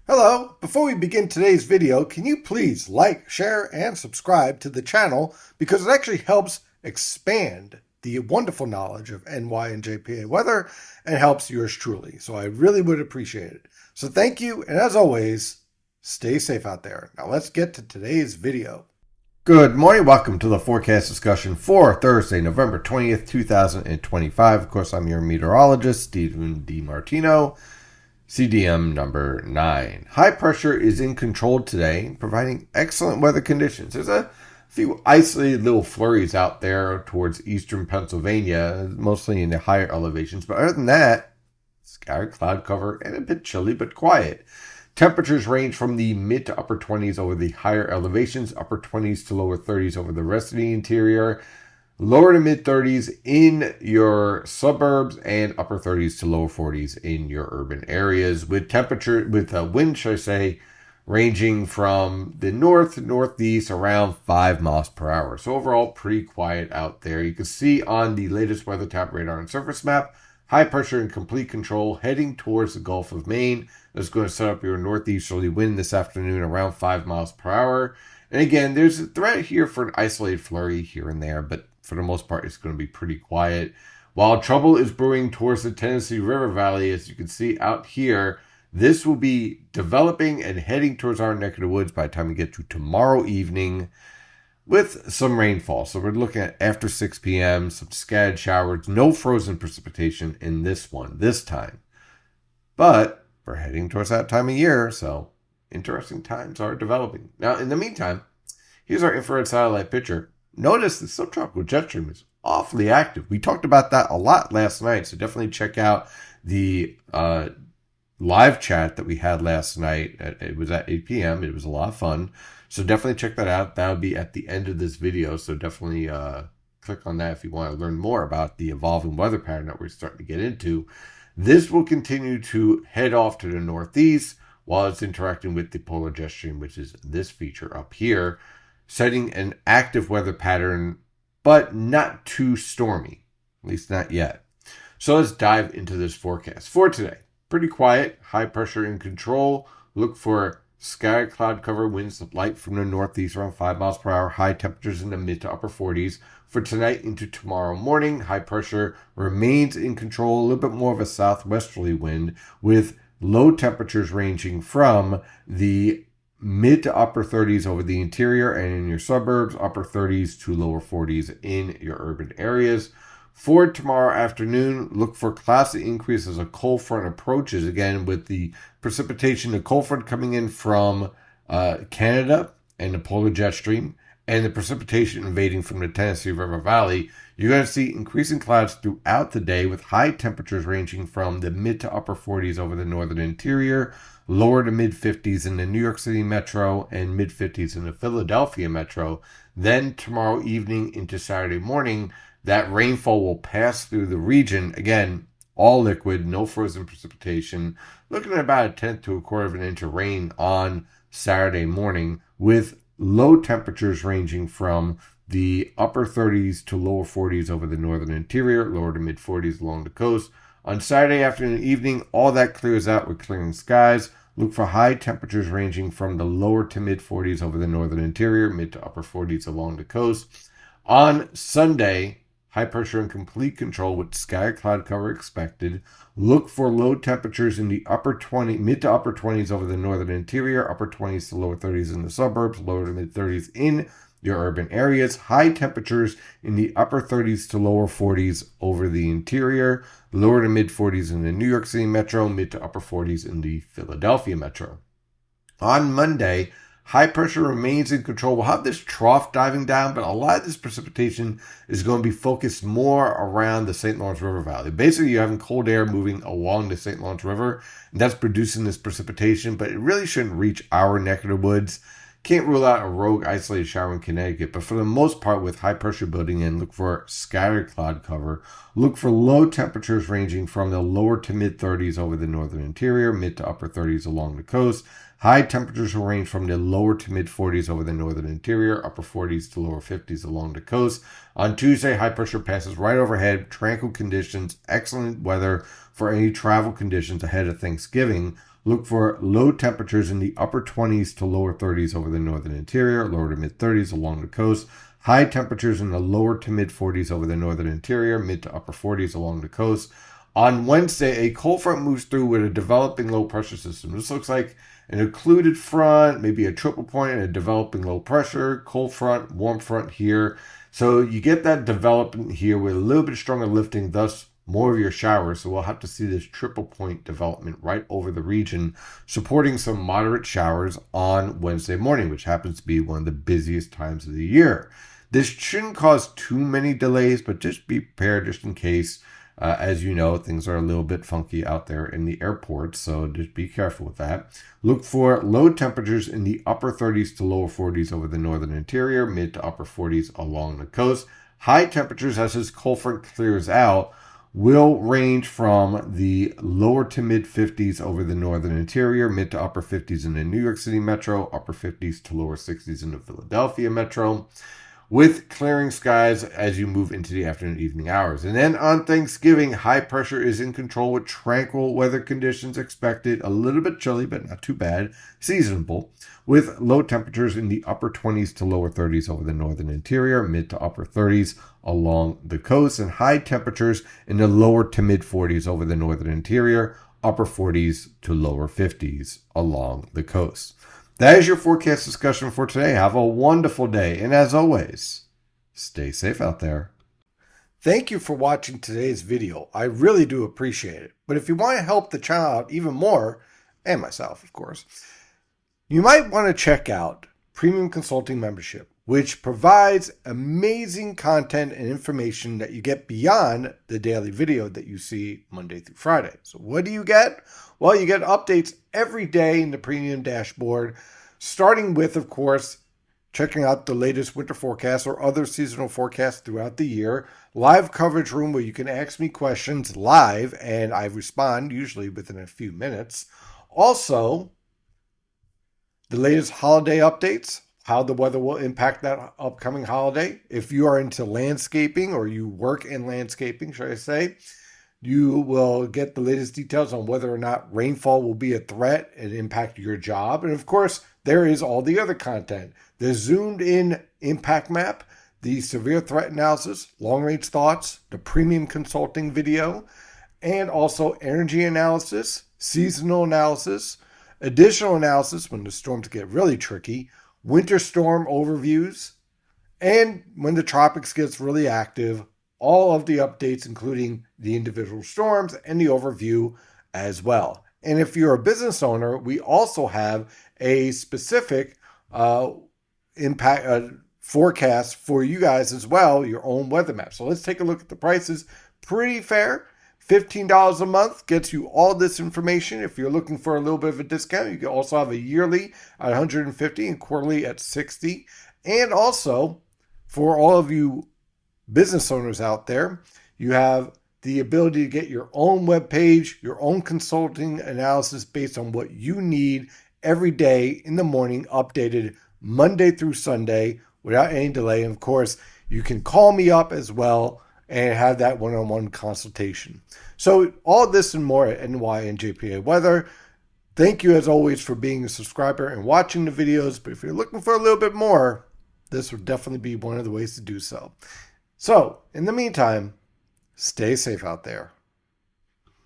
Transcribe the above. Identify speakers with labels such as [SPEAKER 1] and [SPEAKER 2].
[SPEAKER 1] Hello, before we begin today's video, can you please like, share, and subscribe to the channel because it actually helps expand the wonderful knowledge of NY and JPA weather and helps yours truly. So I really would appreciate it. So thank you, and as always, stay safe out there. Now let's get to today's video. Good morning, welcome to the forecast discussion for Thursday, November 20th, 2025. Of course, I'm your meteorologist, Stephen DiMartino. CDM number 9. High pressure is in control today, providing excellent weather conditions. There's a few isolated little flurries out there towards eastern Pennsylvania, mostly in the higher elevations. But other than that, scattered cloud cover and a bit chilly but quiet. Temperatures range from the mid to upper 20s over the higher elevations, upper 20s to lower 30s over the rest of the interior. Lower to mid 30s in your suburbs and upper 30s to lower 40s in your urban areas with wind, ranging from the north to northeast around 5 miles per hour. So overall, pretty quiet out there. You can see on the latest weather tap radar and surface map, high pressure in complete control heading towards the Gulf of Maine. That's going to set up your northeasterly wind this afternoon around 5 miles per hour. And again, there's a threat here for an isolated flurry here and there, but for the most part, it's going to be pretty quiet. While trouble is brewing towards the Tennessee River Valley, as you can see out here, this will be developing and heading towards our neck of the woods by the time we get to tomorrow evening with some rainfall. So we're looking at after 6 p.m., some scattered showers, no frozen precipitation in this time. But we're heading towards that time of year, so interesting times are developing. Now, in the meantime, here's our infrared satellite picture. Notice the subtropical jet stream is awfully active. We talked about that a lot last night, so definitely check out the live chat that we had last night. It was at 8 p.m. It was a lot of fun, so definitely check that out. That will be at the end of this video, so definitely click on that if you want to learn more about the evolving weather pattern that we're starting to get into. This will continue to head off to the northeast while it's interacting with the polar jet stream, which is this feature up here, setting an active weather pattern, but not too stormy, at least not yet. So let's dive into this forecast for today. Pretty quiet, high pressure in control. Look for scattered cloud cover, winds light from the northeast around 5 miles per hour, high temperatures in the mid to upper 40s. For tonight into tomorrow morning, high pressure remains in control, a little bit more of a southwesterly wind with low temperatures ranging from the mid to upper 30s over the interior and in your suburbs, upper 30s to lower 40s in your urban areas. For tomorrow afternoon, look for clouds to increase as a cold front approaches, again with the precipitation, the cold front coming in from Canada and the polar jet stream, and the precipitation invading from the Tennessee River Valley. You're going to see increasing clouds throughout the day with high temperatures ranging from the mid to upper 40s over the northern interior, lower to mid 50s in the New York City metro, and mid 50s in the Philadelphia metro. Then tomorrow evening into Saturday morning, that rainfall will pass through the region. Again, all liquid, no frozen precipitation. Looking at about a tenth to a quarter of an inch of rain on Saturday morning with low temperatures ranging from the upper 30s to lower 40s over the northern interior, lower to mid 40s along the coast. On Saturday afternoon and evening, all that clears out with clearing skies. Look for high temperatures ranging from the lower to mid 40s over the northern interior, mid to upper 40s along the coast. On Sunday, high pressure in complete control with scattered cloud cover expected. Look for low temperatures in the mid to upper 20s over the northern interior, upper 20s to lower 30s in the suburbs, lower to mid 30s in your urban areas. High temperatures in the upper 30s to lower 40s over the interior, lower to mid 40s in the New York City metro, mid to upper 40s in the Philadelphia metro. On Monday, high pressure remains in control. We'll have this trough diving down, but a lot of this precipitation is going to be focused more around the St. Lawrence River Valley. Basically, you're having cold air moving along the St. Lawrence River, and that's producing this precipitation, but it really shouldn't reach our neck of the woods. Can't rule out a rogue isolated shower in Connecticut, but for the most part, with high pressure building in, look for scattered cloud cover. Look for low temperatures ranging from the lower to mid 30s over the northern interior, mid to upper 30s along the coast. High temperatures will range from the lower to mid 40s over the northern interior, upper 40s to lower 50s along the coast. On Tuesday, high pressure passes right overhead, tranquil conditions, excellent weather for any travel conditions ahead of Thanksgiving. Look for low temperatures in the upper 20s to lower 30s over the northern interior, lower to mid 30s along the coast. High temperatures in the lower to mid 40s over the northern interior, mid to upper 40s along the coast. On Wednesday, a cold front moves through with a developing low pressure system. This looks like an occluded front, maybe a triple point, and a developing low pressure, cold front, warm front here. So you get that development here with a little bit stronger lifting, thus more of your showers. So we'll have to see this triple point development right over the region, supporting some moderate showers on Wednesday morning, which happens to be one of the busiest times of the year. This shouldn't cause too many delays, but just be prepared just in case. As you know, things are a little bit funky out there in the airport, so just be careful with that. Look for low temperatures in the upper 30s to lower 40s over the northern interior, mid to upper 40s along the coast. High temperatures, as this cold front clears out, will range from the lower to mid 50s over the northern interior, mid to upper 50s in the New York City metro, upper 50s to lower 60s in the Philadelphia metro, with clearing skies as you move into the afternoon evening hours. And then on Thanksgiving, high pressure is in control with tranquil weather conditions expected, a little bit chilly, but not too bad, seasonable, with low temperatures in the upper 20s to lower 30s over the northern interior, mid to upper 30s along the coast, and high temperatures in the lower to mid 40s over the northern interior, upper 40s to lower 50s along the coast. That is your forecast discussion for today. Have a wonderful day. And as always, stay safe out there. Thank you for watching today's video. I really do appreciate it. But if you want to help the channel out even more, and myself, of course, you might want to check out Premium Consulting Membership, which provides amazing content and information that you get beyond the daily video that you see Monday through Friday. So what do you get? Well, you get updates every day in the Premium dashboard, starting with, of course, checking out the latest winter forecast or other seasonal forecasts throughout the year, live coverage room where you can ask me questions live and I respond usually within a few minutes. Also, the latest holiday updates, how the weather will impact that upcoming holiday. If you are into landscaping or you work in landscaping, should I say, you will get the latest details on whether or not rainfall will be a threat and impact your job. And of course, there is all the other content. The zoomed in impact map, the severe threat analysis, long range thoughts, the premium consulting video, and also energy analysis, seasonal analysis, additional analysis when the storms get really tricky, winter storm overviews, and when the tropics gets really active, all of the updates, including the individual storms and the overview as well. And if you're a business owner, we also have a specific impact forecast for you guys as well, your own weather map. So let's take a look at the prices. Pretty fair. $15 a month gets you all this information. If you're looking for a little bit of a discount, you can also have a yearly at $150 and quarterly at $60. And also, for all of you business owners out there, you have the ability to get your own web page, your own consulting analysis based on what you need every day in the morning, updated Monday through Sunday without any delay. And of course, you can call me up as well and have that one-on-one consultation. So all this and more at NY and JPA Weather. Thank you as always for being a subscriber and watching the videos. But if you're looking for a little bit more, this would definitely be one of the ways to do so. So, in the meantime, stay safe out there.